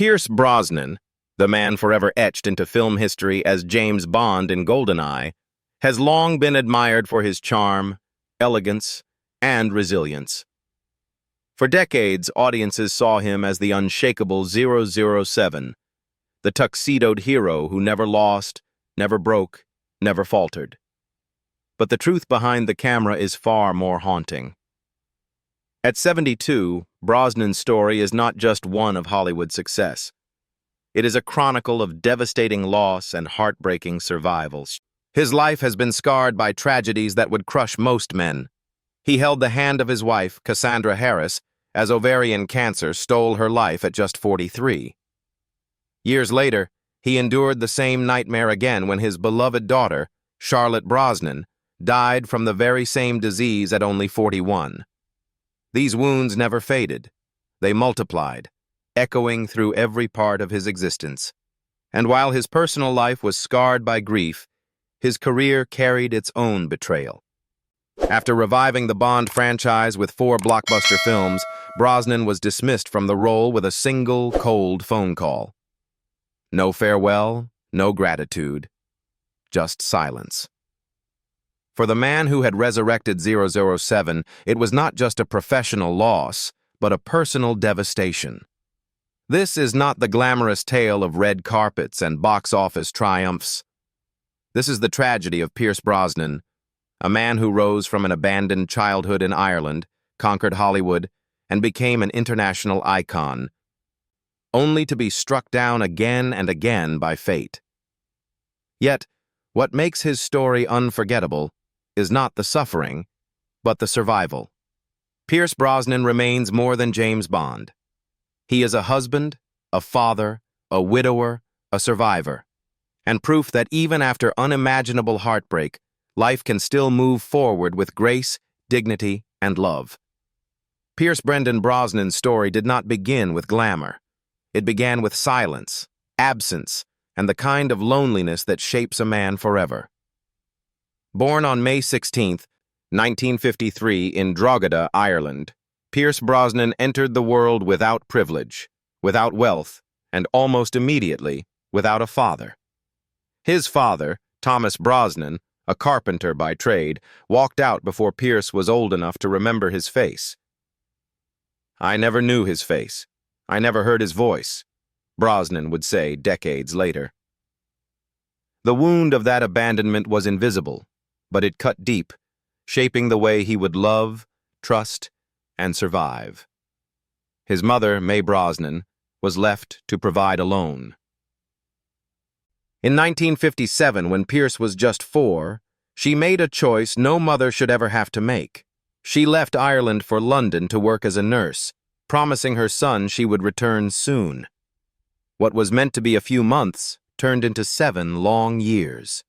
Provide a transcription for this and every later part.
Pierce Brosnan, the man forever etched into film history as James Bond in GoldenEye, has long been admired for his charm, elegance, and resilience. For decades, audiences saw him as the unshakable 007, the tuxedoed hero who never lost, never broke, never faltered. But the truth behind the camera is far more haunting. At 72, Brosnan's story is not just one of Hollywood success. It is a chronicle of devastating loss and heartbreaking survivals. His life has been scarred by tragedies that would crush most men. He held the hand of his wife, Cassandra Harris, as ovarian cancer stole her life at just 43. Years later, he endured the same nightmare again when his beloved daughter, Charlotte Brosnan, died from the very same disease at only 41. These wounds never faded. They multiplied, echoing through every part of his existence. And while his personal life was scarred by grief, his career carried its own betrayal. After reviving the Bond franchise with 4 blockbuster films, Brosnan was dismissed from the role with a single, cold phone call. No farewell, no gratitude, just silence. For the man who had resurrected 007, it was not just a professional loss, but a personal devastation. This is not the glamorous tale of red carpets and box office triumphs. This is the tragedy of Pierce Brosnan, a man who rose from an abandoned childhood in Ireland, conquered Hollywood, and became an international icon, only to be struck down again and again by fate. Yet, what makes his story unforgettable is not the suffering, but the survival. Pierce Brosnan remains more than James Bond. He is a husband, a father, a widower, a survivor, and proof that even after unimaginable heartbreak, life can still move forward with grace, dignity, and love. Pierce Brosnan's story did not begin with glamour. It began with silence, absence, and the kind of loneliness that shapes a man forever. Born on May 16, 1953 in Drogheda, Ireland, Pierce Brosnan entered the world without privilege, without wealth, and almost immediately without a father. His father, Thomas Brosnan, a carpenter by trade, walked out before Pierce was old enough to remember his face. "I never knew his face. I never heard his voice," Brosnan would say decades later. The wound of that abandonment was invisible, but it cut deep, shaping the way he would love, trust, and survive. His mother, May Brosnan, was left to provide alone. In 1957, when Pierce was just 4, she made a choice no mother should ever have to make. She left Ireland for London to work as a nurse, promising her son she would return soon. What was meant to be a few months turned into 7 long years.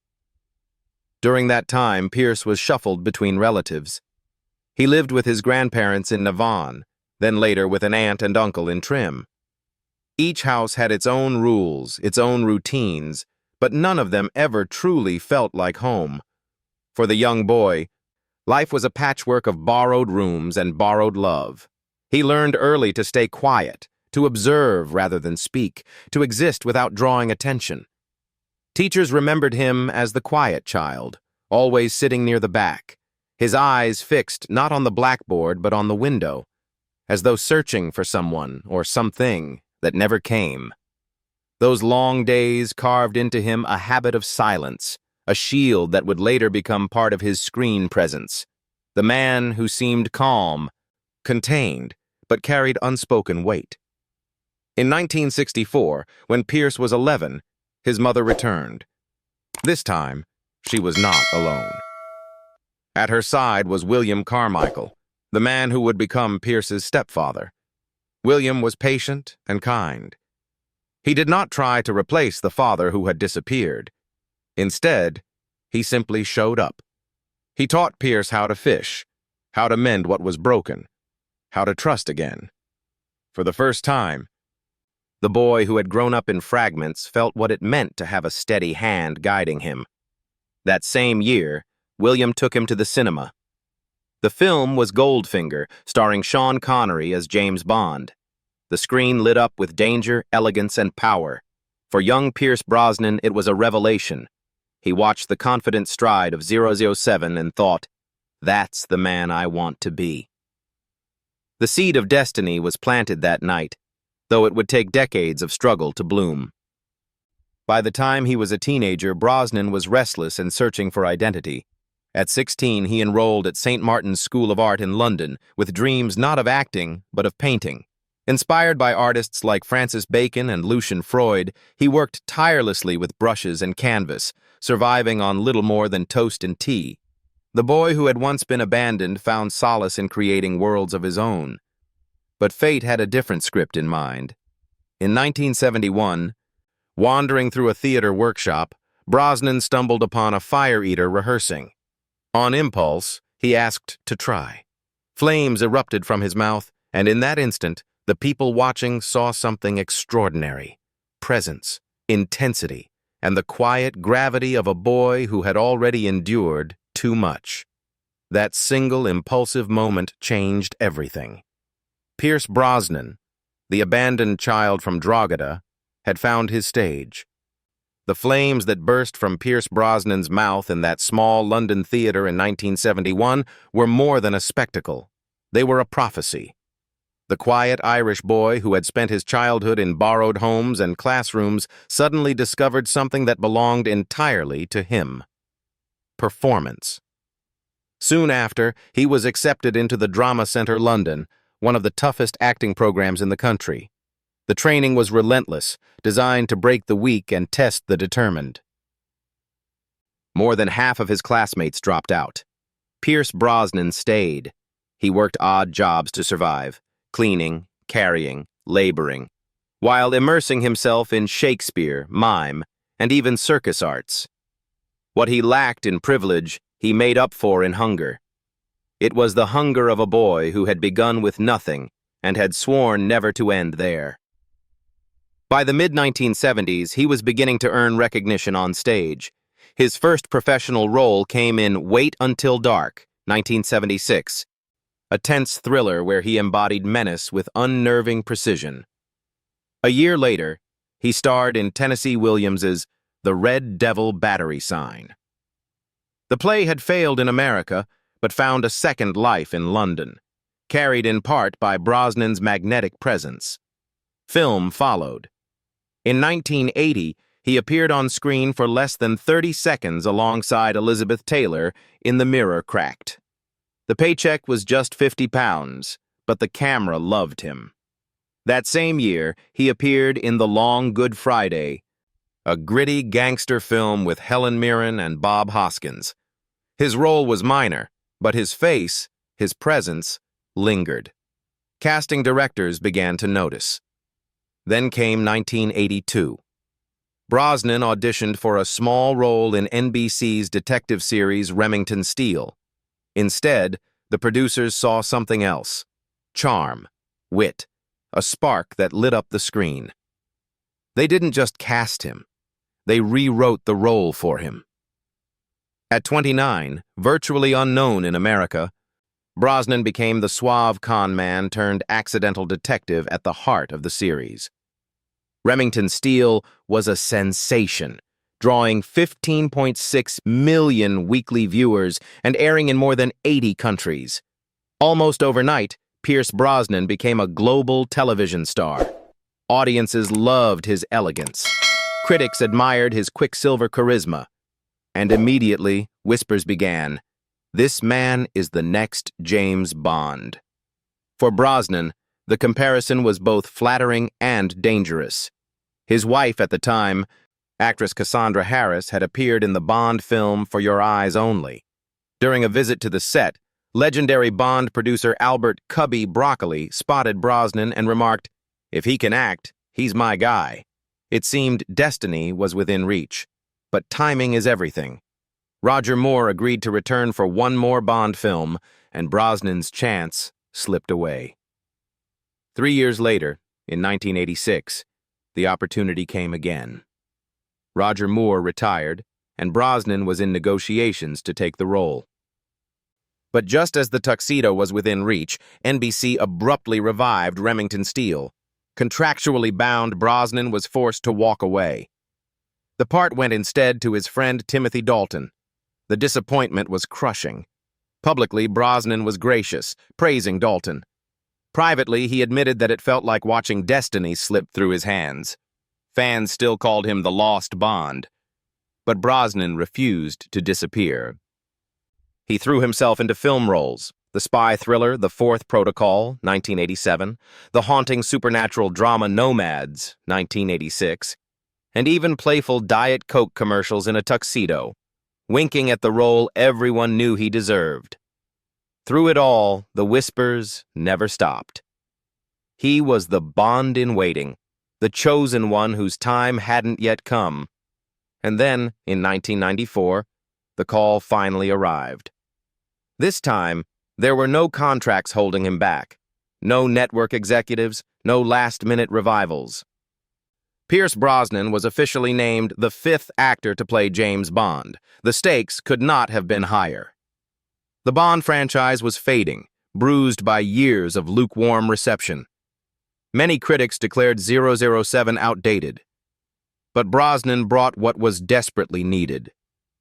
During that time, Pierce was shuffled between relatives. He lived with his grandparents in Navan, then later with an aunt and uncle in Trim. Each house had its own rules, its own routines, but none of them ever truly felt like home. For the young boy, life was a patchwork of borrowed rooms and borrowed love. He learned early to stay quiet, to observe rather than speak, to exist without drawing attention. Teachers remembered him as the quiet child, always sitting near the back, his eyes fixed not on the blackboard but on the window, as though searching for someone or something that never came. Those long days carved into him a habit of silence, a shield that would later become part of his screen presence. The man who seemed calm, contained, but carried unspoken weight. In 1964, when Pierce was 11, his mother returned. This time, she was not alone. At her side was William Carmichael, the man who would become Pierce's stepfather. William was patient and kind. He did not try to replace the father who had disappeared. Instead, he simply showed up. He taught Pierce how to fish, how to mend what was broken, how to trust again. For the first time, the boy who had grown up in fragments felt what it meant to have a steady hand guiding him. That same year, William took him to the cinema. The film was Goldfinger, starring Sean Connery as James Bond. The screen lit up with danger, elegance, and power. For young Pierce Brosnan, it was a revelation. He watched the confident stride of 007 and thought, "That's the man I want to be." The seed of destiny was planted that night, though it would take decades of struggle to bloom. By the time he was a teenager, Brosnan was restless and searching for identity. At 16, he enrolled at St. Martin's School of Art in London, with dreams not of acting, but of painting. Inspired by artists like Francis Bacon and Lucian Freud, he worked tirelessly with brushes and canvas, surviving on little more than toast and tea. The boy who had once been abandoned found solace in creating worlds of his own. But fate had a different script in mind. In 1971, wandering through a theater workshop, Brosnan stumbled upon a fire eater rehearsing. On impulse, he asked to try. Flames erupted from his mouth, and in that instant, the people watching saw something extraordinary: presence, intensity, and the quiet gravity of a boy who had already endured too much. That single impulsive moment changed everything. Pierce Brosnan, the abandoned child from Drogheda, had found his stage. The flames that burst from Pierce Brosnan's mouth in that small London theater in 1971 were more than a spectacle. They were a prophecy. The quiet Irish boy who had spent his childhood in borrowed homes and classrooms suddenly discovered something that belonged entirely to him: performance. Soon after, he was accepted into the Drama Centre London, one of the toughest acting programs in the country. The training was relentless, designed to break the weak and test the determined. More than half of his classmates dropped out. Pierce Brosnan stayed. He worked odd jobs to survive: cleaning, carrying, laboring, while immersing himself in Shakespeare, mime, and even circus arts. What he lacked in privilege, he made up for in hunger. It was the hunger of a boy who had begun with nothing and had sworn never to end there. By the mid-1970s, he was beginning to earn recognition on stage. His first professional role came in Wait Until Dark, 1976, a tense thriller where he embodied menace with unnerving precision. A year later, he starred in Tennessee Williams's The Red Devil Battery Sign. The play had failed in America, but found a second life in London, carried in part by Brosnan's magnetic presence. Film followed. In 1980, he appeared on screen for less than 30 seconds alongside Elizabeth Taylor in The Mirror Cracked. The paycheck was just £50, but the camera loved him. That same year, he appeared in The Long Good Friday, a gritty gangster film with Helen Mirren and Bob Hoskins. His role was minor, but his face, his presence, lingered. Casting directors began to notice. Then came 1982. Brosnan auditioned for a small role in NBC's detective series Remington Steele. Instead, the producers saw something else: charm, wit, a spark that lit up the screen. They didn't just cast him. They rewrote the role for him. At 29, virtually unknown in America, Brosnan became the suave con man turned accidental detective at the heart of the series. Remington Steele was a sensation, drawing 15.6 million weekly viewers and airing in more than 80 countries. Almost overnight, Pierce Brosnan became a global television star. Audiences loved his elegance. Critics admired his quicksilver charisma. And immediately, whispers began: "This man is the next James Bond." For Brosnan, the comparison was both flattering and dangerous. His wife at the time, actress Cassandra Harris, had appeared in the Bond film For Your Eyes Only. During a visit to the set, legendary Bond producer Albert "Cubby" Broccoli spotted Brosnan and remarked, "If he can act, he's my guy." It seemed destiny was within reach. But timing is everything. Roger Moore agreed to return for one more Bond film, and Brosnan's chance slipped away. 3 years later, in 1986, the opportunity came again. Roger Moore retired, and Brosnan was in negotiations to take the role. But just as the tuxedo was within reach, NBC abruptly revived Remington Steele. Contractually bound, Brosnan was forced to walk away. The part went instead to his friend Timothy Dalton. The disappointment was crushing. Publicly, Brosnan was gracious, praising Dalton. Privately, he admitted that it felt like watching destiny slip through his hands. Fans still called him the Lost Bond. But Brosnan refused to disappear. He threw himself into film roles: the spy thriller The Fourth Protocol, 1987, the haunting supernatural drama Nomads, 1986, and even playful Diet Coke commercials in a tuxedo, winking at the role everyone knew he deserved. Through it all, the whispers never stopped. He was the Bond in waiting, the chosen one whose time hadn't yet come. And then, in 1994, the call finally arrived. This time, there were no contracts holding him back, no network executives, no last-minute revivals. Pierce Brosnan was officially named the fifth actor to play James Bond. The stakes could not have been higher. The Bond franchise was fading, bruised by years of lukewarm reception. Many critics declared 007 outdated. But Brosnan brought what was desperately needed: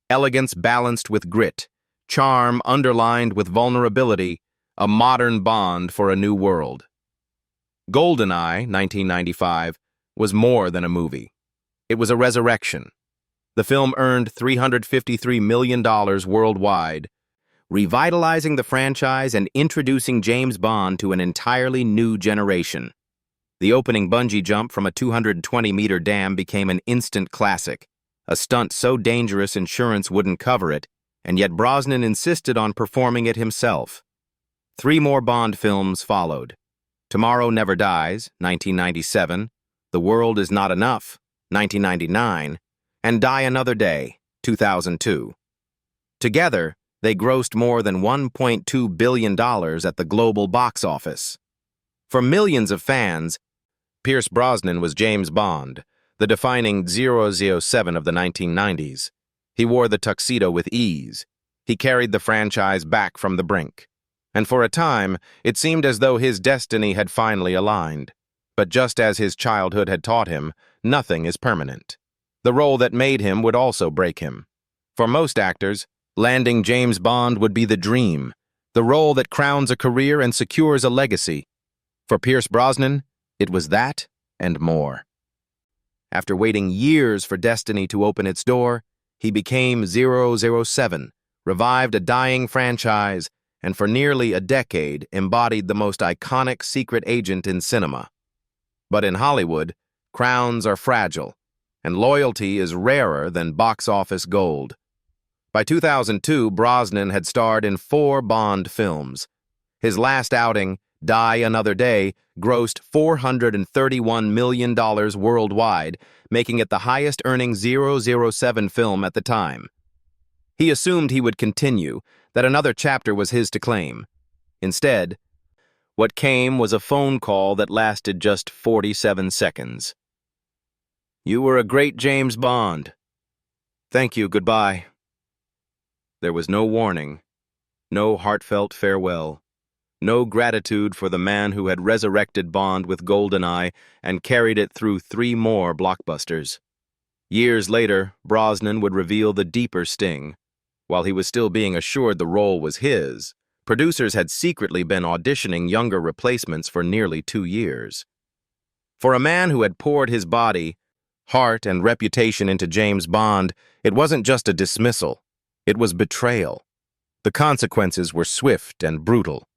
elegance balanced with grit, charm underlined with vulnerability, a modern Bond for a new world. GoldenEye, 1995, was more than a movie. It was a resurrection. The film earned $353 million worldwide, revitalizing the franchise and introducing James Bond to an entirely new generation. The opening bungee jump from a 220-meter dam became an instant classic, a stunt so dangerous insurance wouldn't cover it, and yet Brosnan insisted on performing it himself. 3 more Bond films followed: Tomorrow Never Dies, 1997, The World Is Not Enough, 1999, and Die Another Day, 2002. Together, they grossed more than $1.2 billion at the global box office. For millions of fans, Pierce Brosnan was James Bond, the defining 007 of the 1990s. He wore the tuxedo with ease. He carried the franchise back from the brink. And for a time, it seemed as though his destiny had finally aligned. But just as his childhood had taught him, nothing is permanent. The role that made him would also break him. For most actors, landing James Bond would be the dream, the role that crowns a career and secures a legacy. For Pierce Brosnan, it was that and more. After waiting years for destiny to open its door, he became 007, revived a dying franchise, and for nearly a decade embodied the most iconic secret agent in cinema. But in Hollywood, crowns are fragile, and loyalty is rarer than box office gold. By 2002, Brosnan had starred in 4 Bond films. His last outing, Die Another Day, grossed $431 million worldwide, making it the highest-earning 007 film at the time. He assumed he would continue, that another chapter was his to claim. Instead, what came was a phone call that lasted just 47 seconds. "You were a great James Bond. Thank you, goodbye." There was no warning, no heartfelt farewell, no gratitude for the man who had resurrected Bond with GoldenEye and carried it through 3 more blockbusters. Years later, Brosnan would reveal the deeper sting. While he was still being assured the role was his, producers had secretly been auditioning younger replacements for nearly 2 years. For a man who had poured his body, heart, and reputation into James Bond, it wasn't just a dismissal. It was betrayal. The consequences were swift and brutal.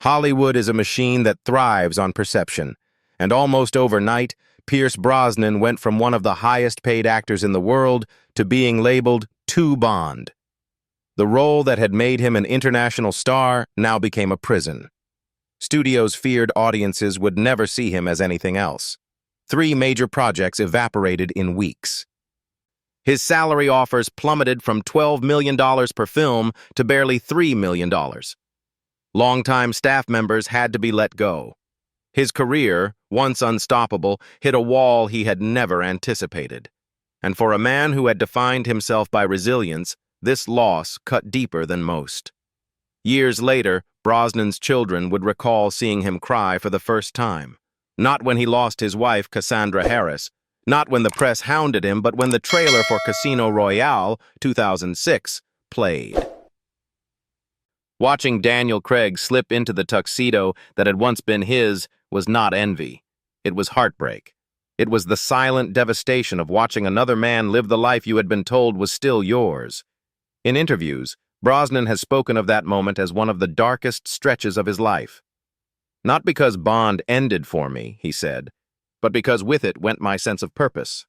Hollywood is a machine that thrives on perception, and almost overnight, Pierce Brosnan went from one of the highest-paid actors in the world to being labeled "To Bond." The role that had made him an international star now became a prison. Studios feared audiences would never see him as anything else. 3 major projects evaporated in weeks. His salary offers plummeted from $12 million per film to barely $3 million. Longtime staff members had to be let go. His career, once unstoppable, hit a wall he had never anticipated. And for a man who had defined himself by resilience, this loss cut deeper than most. Years later, Brosnan's children would recall seeing him cry for the first time. Not when he lost his wife, Cassandra Harris. Not when the press hounded him, but when the trailer for Casino Royale 2006 played. Watching Daniel Craig slip into the tuxedo that had once been his was not envy. It was heartbreak. It was the silent devastation of watching another man live the life you had been told was still yours. In interviews, Brosnan has spoken of that moment as one of the darkest stretches of his life. Not because Bond ended for me, he said, but because with it went my sense of purpose.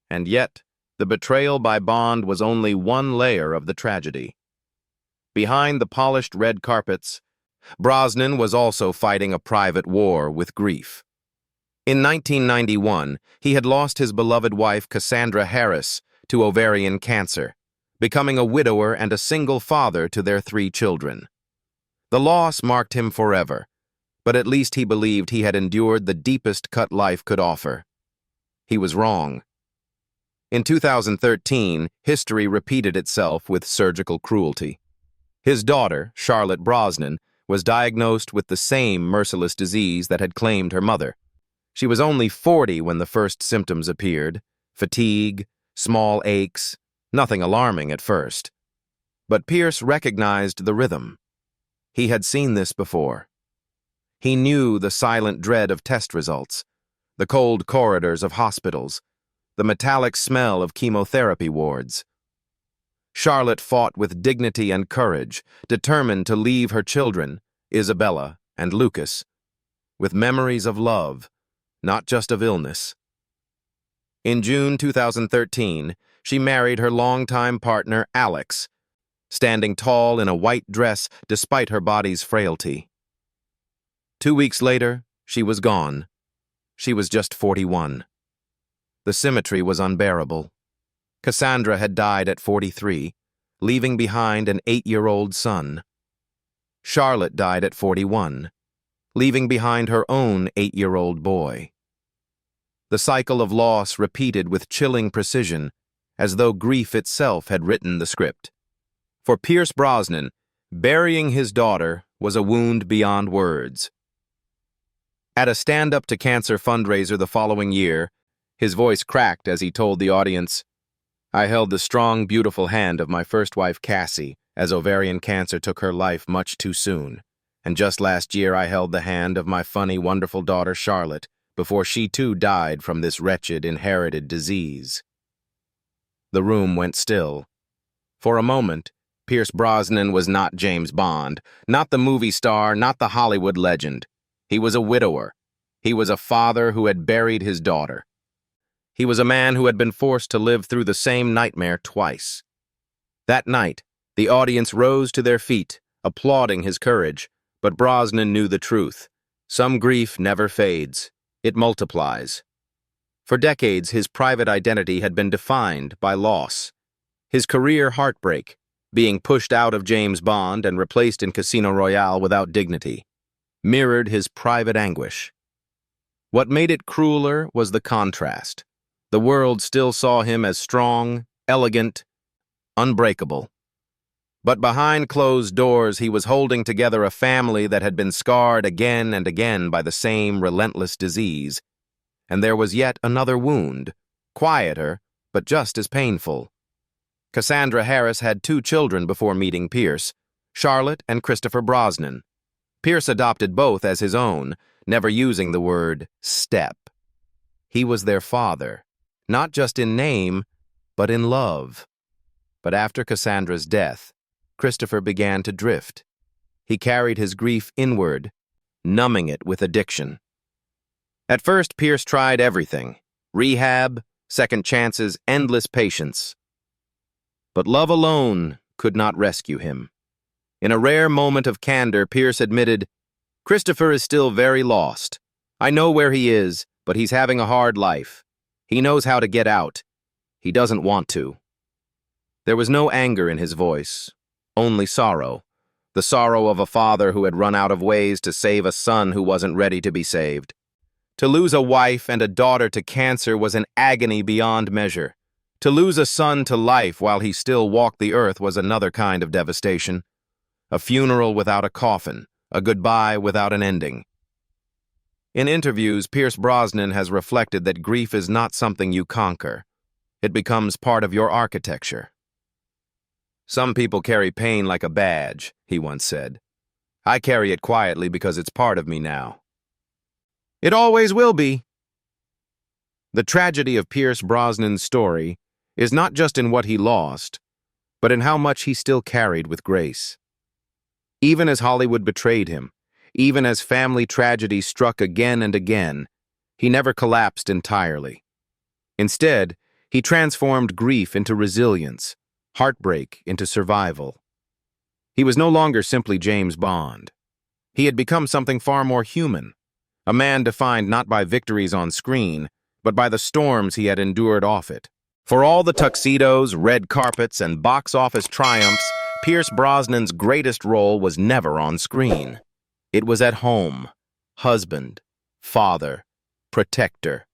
And yet, the betrayal by Bond was only one layer of the tragedy. Behind the polished red carpets, Brosnan was also fighting a private war with grief. In 1991, he had lost his beloved wife Cassandra Harris to ovarian cancer, becoming a widower and a single father to their 3 children. The loss marked him forever, but at least he believed he had endured the deepest cut life could offer. He was wrong. In 2013, history repeated itself with surgical cruelty. His daughter, Charlotte Brosnan, was diagnosed with the same merciless disease that had claimed her mother. She was only 40 when the first symptoms appeared: fatigue, small aches, nothing alarming at first. But Pierce recognized the rhythm. He had seen this before. He knew the silent dread of test results, the cold corridors of hospitals, the metallic smell of chemotherapy wards. Charlotte fought with dignity and courage, determined to leave her children, Isabella and Lucas, with memories of love, not just of illness. In June 2013, she married her longtime partner, Alex, standing tall in a white dress despite her body's frailty. 2 weeks later, she was gone. She was just 41. The symmetry was unbearable. Cassandra had died at 43, leaving behind an 8-year-old son. Charlotte died at 41, leaving behind her own 8-year-old boy. The cycle of loss repeated with chilling precision, as though grief itself had written the script. For Pierce Brosnan, burying his daughter was a wound beyond words. At a Stand Up to Cancer fundraiser the following year, his voice cracked as he told the audience, "I held the strong, beautiful hand of my first wife, Cassie, as ovarian cancer took her life much too soon. And just last year I held the hand of my funny, wonderful daughter, Charlotte, before she too died from this wretched, inherited disease." The room went still. For a moment, Pierce Brosnan was not James Bond, not the movie star, not the Hollywood legend. He was a widower. He was a father who had buried his daughter. He was a man who had been forced to live through the same nightmare twice. That night, the audience rose to their feet, applauding his courage, but Brosnan knew the truth. Some grief never fades. It multiplies. For decades, his private identity had been defined by loss. His career heartbreak, being pushed out of James Bond and replaced in Casino Royale without dignity, mirrored his private anguish. What made it crueler was the contrast. The world still saw him as strong, elegant, unbreakable. But behind closed doors, he was holding together a family that had been scarred again and again by the same relentless disease. And there was yet another wound, quieter, but just as painful. Cassandra Harris had 2 children before meeting Pierce, Charlotte and Christopher Brosnan. Pierce adopted both as his own, never using the word step. He was their father, not just in name, but in love. But after Cassandra's death, Christopher began to drift. He carried his grief inward, numbing it with addiction. At first, Pierce tried everything: rehab, second chances, endless patience. But love alone could not rescue him. In a rare moment of candor, Pierce admitted, "Christopher is still very lost. I know where he is, but he's having a hard life. He knows how to get out. He doesn't want to." There was no anger in his voice, only sorrow. The sorrow of a father who had run out of ways to save a son who wasn't ready to be saved. To lose a wife and a daughter to cancer was an agony beyond measure. To lose a son to life while he still walked the earth was another kind of devastation. A funeral without a coffin, a goodbye without an ending. In interviews, Pierce Brosnan has reflected that grief is not something you conquer. It becomes part of your architecture. "Some people carry pain like a badge," he once said. "I carry it quietly because it's part of me now." It always will be. The tragedy of Pierce Brosnan's story is not just in what he lost, but in how much he still carried with grace. Even as Hollywood betrayed him, even as family tragedy struck again and again, he never collapsed entirely. Instead, he transformed grief into resilience, heartbreak into survival. He was no longer simply James Bond. He had become something far more human, a man defined not by victories on screen, but by the storms he had endured off it. For all the tuxedos, red carpets, and box office triumphs, Pierce Brosnan's greatest role was never on screen. It was at home, husband, father, protector.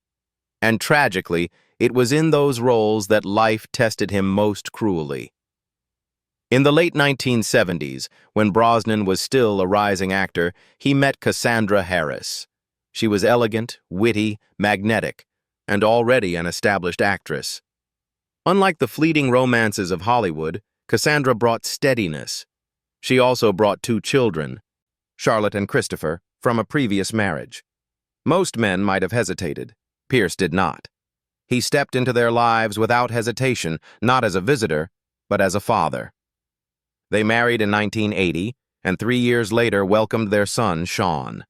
And tragically, it was in those roles that life tested him most cruelly. In the late 1970s, when Brosnan was still a rising actor, he met Cassandra Harris. She was elegant, witty, magnetic, and already an established actress. Unlike the fleeting romances of Hollywood, Cassandra brought steadiness. She also brought 2 children, Charlotte and Christopher, from a previous marriage. Most men might have hesitated. Pierce did not. He stepped into their lives without hesitation, not as a visitor, but as a father. They married in 1980, and 3 years later welcomed their son, Sean.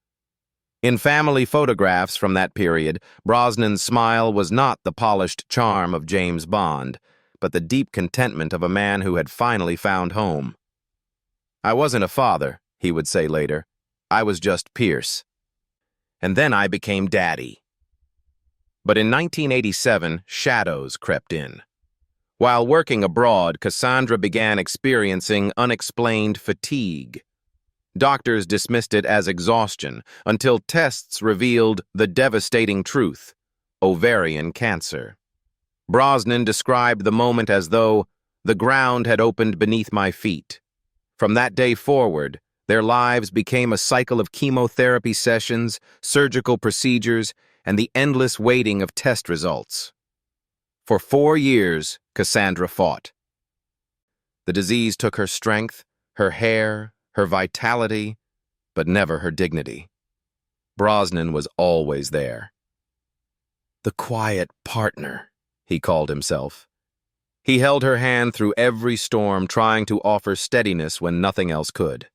In family photographs from that period, Brosnan's smile was not the polished charm of James Bond, but the deep contentment of a man who had finally found home. "I wasn't a father," he would say later. "I was just Pierce. And then I became daddy." But in 1987, shadows crept in. While working abroad, Cassandra began experiencing unexplained fatigue. Doctors dismissed it as exhaustion until tests revealed the devastating truth: ovarian cancer. Brosnan described the moment as though the ground had opened beneath my feet. From that day forward, their lives became a cycle of chemotherapy sessions, surgical procedures, and the endless waiting of test results. For 4 years, Cassandra fought. The disease took her strength, her hair, her vitality, but never her dignity. Brosnan was always there. The quiet partner, he called himself. He held her hand through every storm, trying to offer steadiness when nothing else could.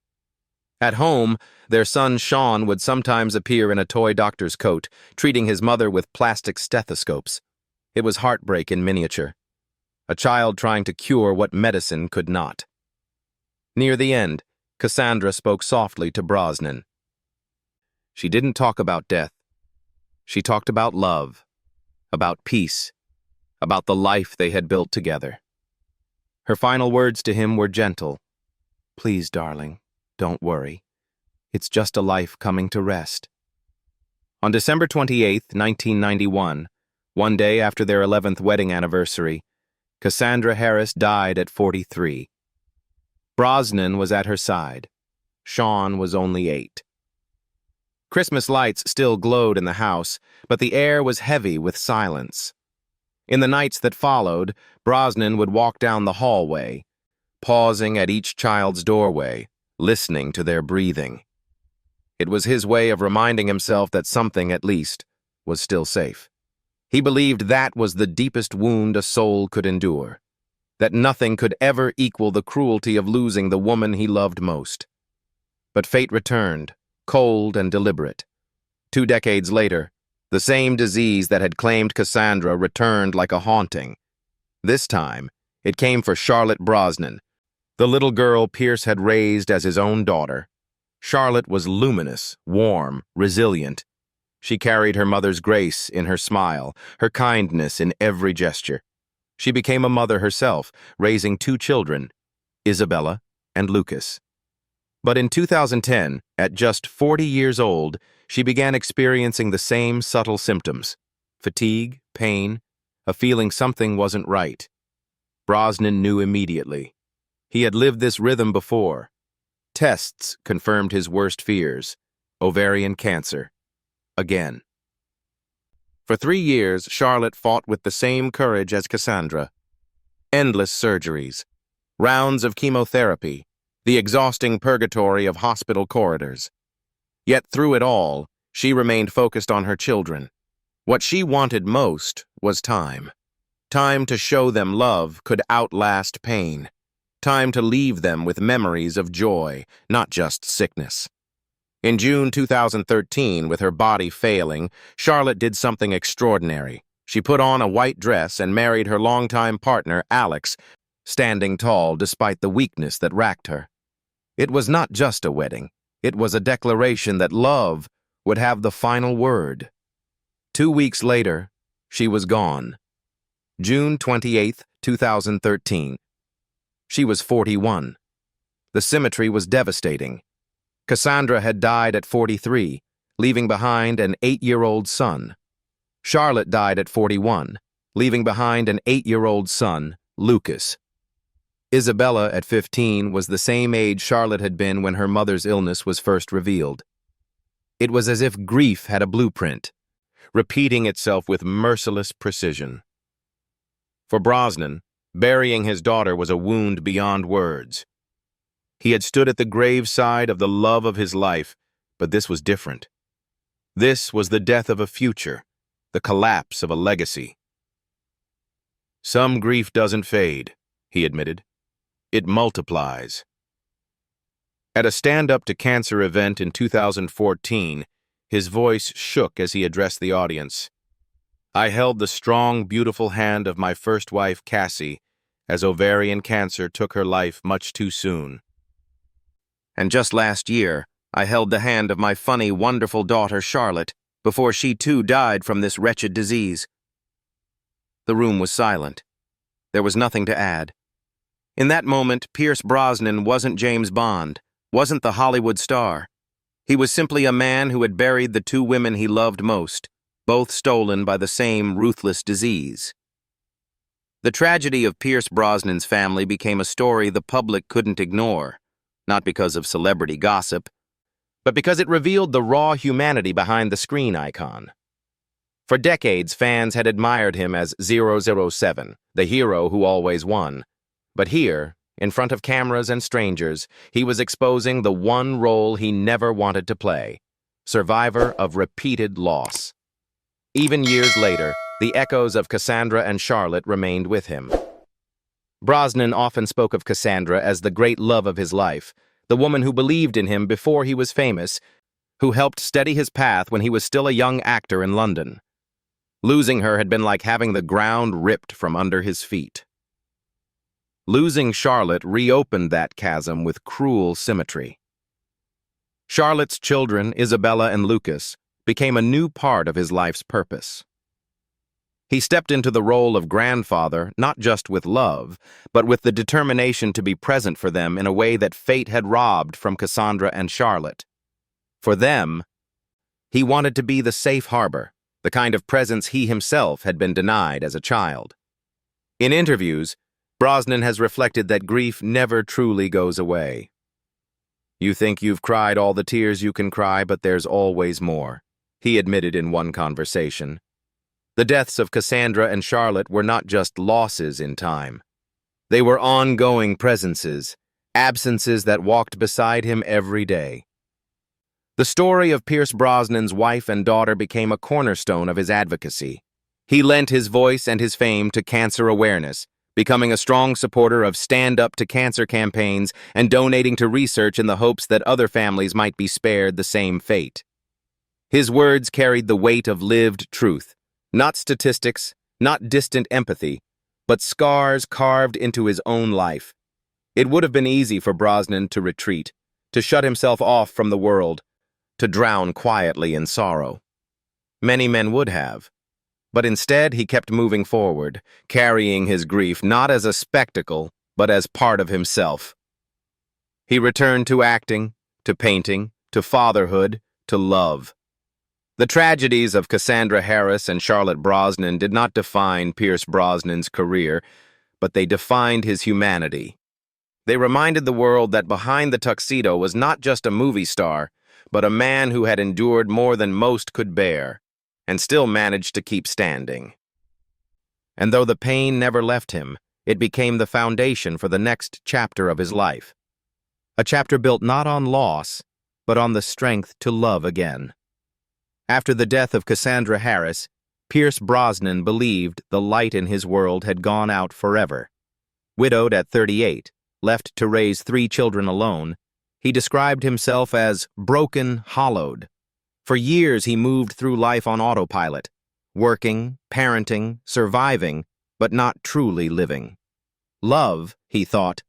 At home, their son Sean would sometimes appear in a toy doctor's coat, treating his mother with plastic stethoscopes. It was heartbreak in miniature. A child trying to cure what medicine could not. Near the end, Cassandra spoke softly to Brosnan. She didn't talk about death. She talked about love, about peace, about the life they had built together. Her final words to him were gentle. "Please, darling, don't worry. It's just a life coming to rest." On December 28, 1991, one day after their 11th wedding anniversary, Cassandra Harris died at 43. Brosnan was at her side. Sean was only 8. Christmas lights still glowed in the house, but the air was heavy with silence. In the nights that followed, Brosnan would walk down the hallway, pausing at each child's doorway, listening to their breathing. It was his way of reminding himself that something, at least, was still safe. He believed that was the deepest wound a soul could endure, that nothing could ever equal the cruelty of losing the woman he loved most. But fate returned, cold and deliberate. 2 decades later, the same disease that had claimed Cassandra returned like a haunting. This time, it came for Charlotte Brosnan, the little girl Pierce had raised as his own daughter. Charlotte was luminous, warm, resilient. She carried her mother's grace in her smile, her kindness in every gesture. She became a mother herself, raising 2 children, Isabella and Lucas. But in 2010, at just 40 years old, she began experiencing the same subtle symptoms: fatigue, pain, a feeling something wasn't right. Brosnan knew immediately. He had lived this rhythm before. Tests confirmed his worst fears: ovarian cancer. again. For 3 years, Charlotte fought with the same courage as Cassandra. Endless surgeries, rounds of chemotherapy, the exhausting purgatory of hospital corridors. Yet through it all, she remained focused on her children. What she wanted most was time. Time to show them love could outlast pain. Time to leave them with memories of joy, not just sickness. In June 2013, with her body failing, Charlotte did something extraordinary. She put on a white dress and married her longtime partner, Alex, standing tall despite the weakness that racked her. It was not just a wedding. It was a declaration that love would have the final word. 2 weeks later, she was gone. June 28, 2013. She was 41. The symmetry was devastating. Cassandra had died at 43, leaving behind an 8-year-old son. Charlotte died at 41, leaving behind an 8-year-old son, Lucas. Isabella, at 15, was the same age Charlotte had been when her mother's illness was first revealed. It was as if grief had a blueprint, repeating itself with merciless precision. For Brosnan, burying his daughter was a wound beyond words. He had stood at the graveside of the love of his life, but this was different. This was the death of a future, the collapse of a legacy. Some grief doesn't fade, he admitted. It multiplies. At a stand-up to cancer event in 2014, his voice shook as he addressed the audience. I held the strong, beautiful hand of my first wife, Cassie, as ovarian cancer took her life much too soon. And just last year, I held the hand of my funny, wonderful daughter, Charlotte, before she too died from this wretched disease. The room was silent. There was nothing to add. In that moment, Pierce Brosnan wasn't James Bond, wasn't the Hollywood star. He was simply a man who had buried the 2 women he loved most, both stolen by the same ruthless disease. The tragedy of Pierce Brosnan's family became a story the public couldn't ignore, not because of celebrity gossip, but because it revealed the raw humanity behind the screen icon. For decades, fans had admired him as 007, the hero who always won. But here, in front of cameras and strangers, he was exposing the one role he never wanted to play, survivor of repeated loss. Even years later, the echoes of Cassandra and Charlotte remained with him. Brosnan often spoke of Cassandra as the great love of his life, the woman who believed in him before he was famous, who helped steady his path when he was still a young actor in London. Losing her had been like having the ground ripped from under his feet. Losing Charlotte reopened that chasm with cruel symmetry. Charlotte's children, Isabella and Lucas, became a new part of his life's purpose. He stepped into the role of grandfather not just with love, but with the determination to be present for them in a way that fate had robbed from Cassandra and Charlotte. For them, he wanted to be the safe harbor, the kind of presence he himself had been denied as a child. In interviews, Brosnan has reflected that grief never truly goes away. You think you've cried all the tears you can cry, but there's always more, he admitted in one conversation. The deaths of Cassandra and Charlotte were not just losses in time. They were ongoing presences, absences that walked beside him every day. The story of Pierce Brosnan's wife and daughter became a cornerstone of his advocacy. He lent his voice and his fame to cancer awareness, becoming a strong supporter of Stand Up to Cancer campaigns and donating to research in the hopes that other families might be spared the same fate. His words carried the weight of lived truth, not statistics, not distant empathy, but scars carved into his own life. It would have been easy for Brosnan to retreat, to shut himself off from the world, to drown quietly in sorrow. Many men would have. But instead, he kept moving forward, carrying his grief not as a spectacle, but as part of himself. He returned to acting, to painting, to fatherhood, to love. The tragedies of Cassandra Harris and Charlotte Brosnan did not define Pierce Brosnan's career, but they defined his humanity. They reminded the world that behind the tuxedo was not just a movie star, but a man who had endured more than most could bear, and still managed to keep standing. And though the pain never left him, it became the foundation for the next chapter of his life. A chapter built not on loss, but on the strength to love again. After the death of Cassandra Harris, Pierce Brosnan believed the light in his world had gone out forever. Widowed at 38, left to raise 3 children alone, he described himself as broken, hollowed. For years he moved through life on autopilot, working, parenting, surviving, but not truly living. Love, he thought,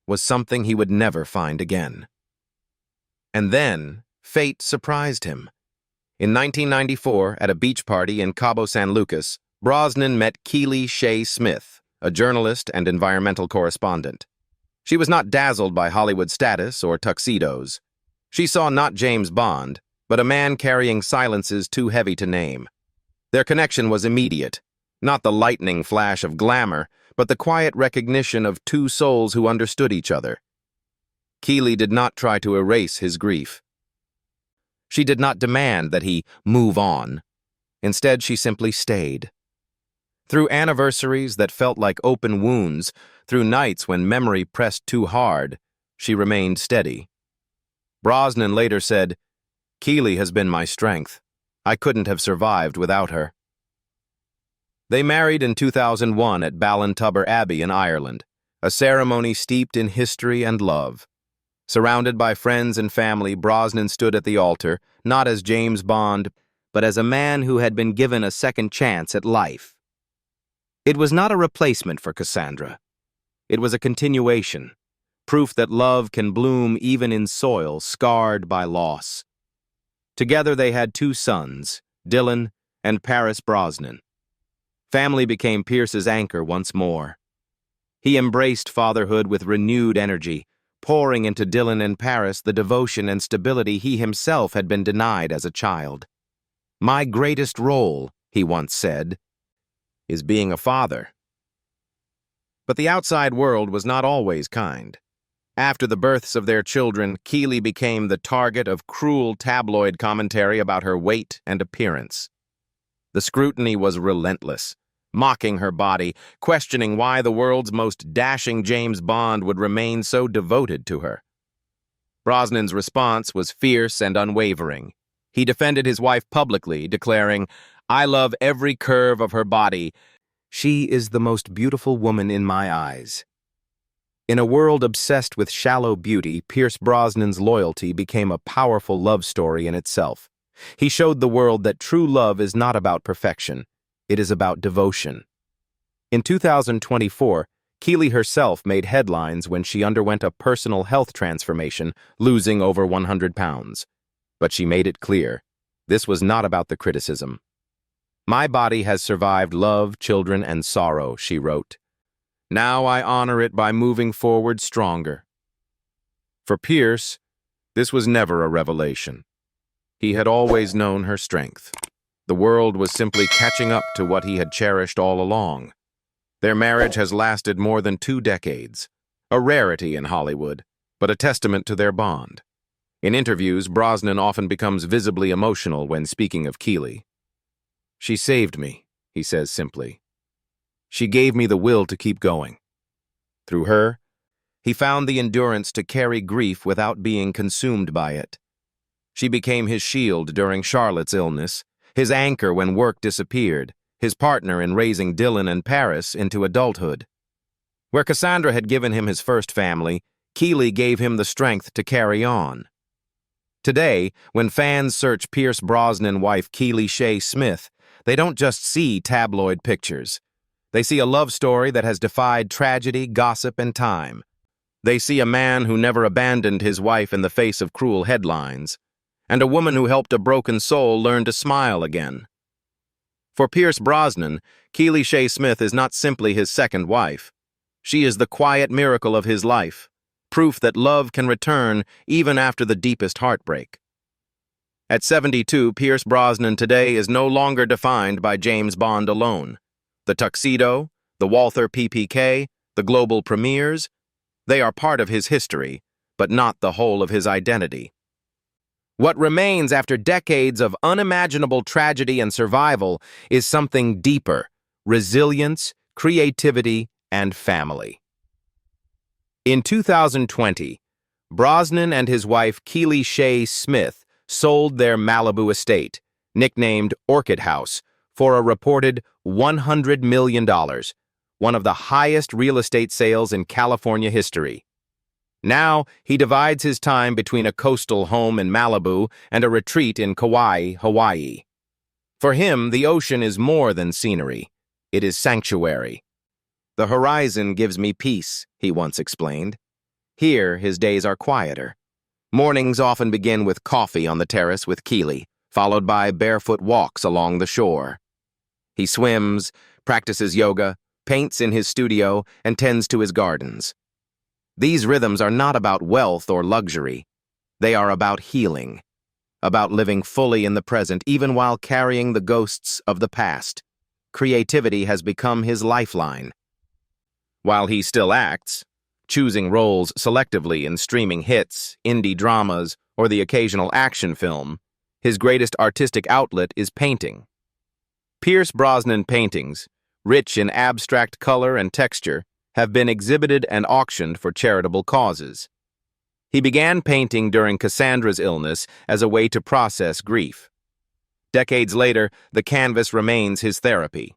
was something he would never find again. And then, fate surprised him. In 1994, at a beach party in Cabo San Lucas, Brosnan met Keely Shaye Smith, a journalist and environmental correspondent. She was not dazzled by Hollywood status or tuxedos. She saw not James Bond, but a man carrying silences too heavy to name. Their connection was immediate, not the lightning flash of glamour, but the quiet recognition of 2 souls who understood each other. Keely did not try to erase his grief. She did not demand that he move on. Instead, she simply stayed. Through anniversaries that felt like open wounds, through nights when memory pressed too hard, she remained steady. Brosnan later said, "Keely has been my strength. I couldn't have survived without her." They married in 2001 at Ballintubber Abbey in Ireland, a ceremony steeped in history and love. Surrounded by friends and family, Brosnan stood at the altar, not as James Bond, but as a man who had been given a second chance at life. It was not a replacement for Cassandra. It was a continuation, proof that love can bloom even in soil scarred by loss. Together they had 2 sons, Dylan and Pierce Brosnan. Family became Pierce's anchor once more. He embraced fatherhood with renewed energy, pouring into Dylan and Pierce the devotion and stability he himself had been denied as a child. "My greatest role," he once said, "is being a father." But the outside world was not always kind. After the births of their children, Keely became the target of cruel tabloid commentary about her weight and appearance. The scrutiny was relentless, mocking her body, questioning why the world's most dashing James Bond would remain so devoted to her. Brosnan's response was fierce and unwavering. He defended his wife publicly, declaring, "I love every curve of her body. She is the most beautiful woman in my eyes." In a world obsessed with shallow beauty, Pierce Brosnan's loyalty became a powerful love story in itself. He showed the world that true love is not about perfection. It is about devotion. In 2024, Keely herself made headlines when she underwent a personal health transformation, losing over 100 pounds. But she made it clear, this was not about the criticism. "My body has survived love, children, and sorrow," she wrote. "Now I honor it by moving forward stronger." For Pierce, this was never a revelation. He had always known her strength. The world was simply catching up to what he had cherished all along. Their marriage has lasted more than 2 decades, a rarity in Hollywood, but a testament to their bond. In interviews, Brosnan often becomes visibly emotional when speaking of Keely. "She saved me," he says simply. "She gave me the will to keep going." Through her, he found the endurance to carry grief without being consumed by it. She became his shield during Charlotte's illness, his anchor when work disappeared, his partner in raising Dylan and Pierce into adulthood. Where Cassandra had given him his first family, Keely gave him the strength to carry on. Today, when fans search Pierce Brosnan wife Keely Shaye Smith, they don't just see tabloid pictures. They see a love story that has defied tragedy, gossip, and time. They see a man who never abandoned his wife in the face of cruel headlines, and a woman who helped a broken soul learn to smile again. For Pierce Brosnan, Keely Shaye Smith is not simply his second wife. She is the quiet miracle of his life, proof that love can return even after the deepest heartbreak. At 72, Pierce Brosnan today is no longer defined by James Bond alone. The tuxedo, the Walther PPK, the global premieres, they are part of his history, but not the whole of his identity. What remains after decades of unimaginable tragedy and survival is something deeper: resilience, creativity, and family. In 2020, Brosnan and his wife Keely Shaye Smith sold their Malibu estate, nicknamed Orchid House, for a reported $100 million, one of the highest real estate sales in California history. Now, he divides his time between a coastal home in Malibu and a retreat in Kauai, Hawaii. For him, the ocean is more than scenery. It is sanctuary. "The horizon gives me peace," he once explained. Here, his days are quieter. Mornings often begin with coffee on the terrace with Keely, followed by barefoot walks along the shore. He swims, practices yoga, paints in his studio, and tends to his gardens. These rhythms are not about wealth or luxury. They are about healing, about living fully in the present, even while carrying the ghosts of the past. Creativity has become his lifeline. While he still acts, choosing roles selectively in streaming hits, indie dramas, or the occasional action film, his greatest artistic outlet is painting. Pierce Brosnan paintings, rich in abstract color and texture, have been exhibited and auctioned for charitable causes. He began painting during Cassandra's illness as a way to process grief. Decades later, the canvas remains his therapy.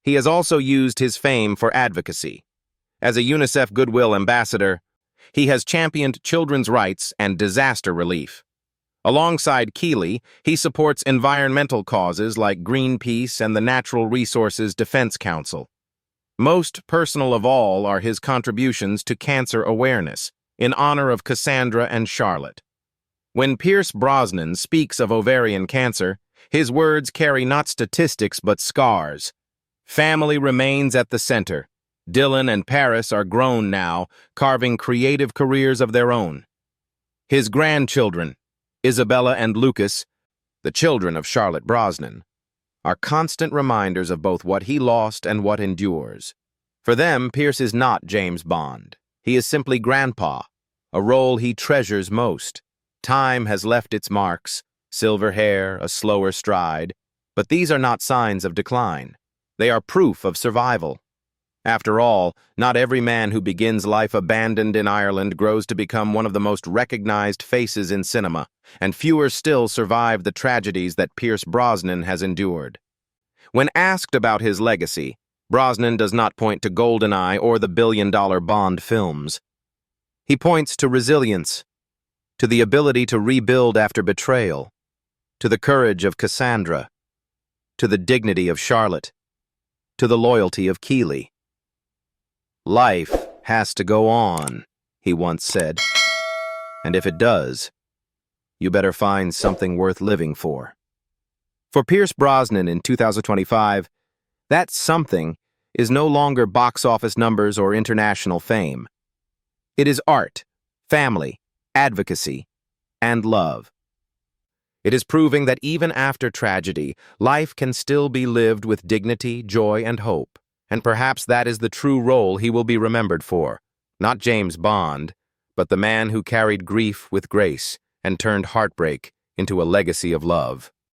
He has also used his fame for advocacy. As a UNICEF Goodwill Ambassador, he has championed children's rights and disaster relief. Alongside Keely, he supports environmental causes like Greenpeace and the Natural Resources Defense Council. Most personal of all are his contributions to cancer awareness, in honor of Cassandra and Charlotte. When Pierce Brosnan speaks of ovarian cancer, his words carry not statistics but scars. Family remains at the center. Dylan and Paris are grown now, carving creative careers of their own. His grandchildren, Isabella and Lucas, the children of Charlotte Brosnan, are constant reminders of both what he lost and what endures. For them, Pierce is not James Bond. He is simply Grandpa, a role he treasures most. Time has left its marks, silver hair, a slower stride, but these are not signs of decline. They are proof of survival. After all, not every man who begins life abandoned in Ireland grows to become one of the most recognized faces in cinema, and fewer still survive the tragedies that Pierce Brosnan has endured. When asked about his legacy, Brosnan does not point to GoldenEye or the billion-dollar Bond films. He points to resilience, to the ability to rebuild after betrayal, to the courage of Cassandra, to the dignity of Charlotte, to the loyalty of Keely. "Life has to go on," he once said, "and if it does, you better find something worth living for." For Pierce Brosnan in 2025, that something is no longer box office numbers or international fame. It is art, family, advocacy, and love. It is proving that even after tragedy, life can still be lived with dignity, joy, and hope. And perhaps that is the true role he will be remembered for. Not James Bond, but the man who carried grief with grace and turned heartbreak into a legacy of love.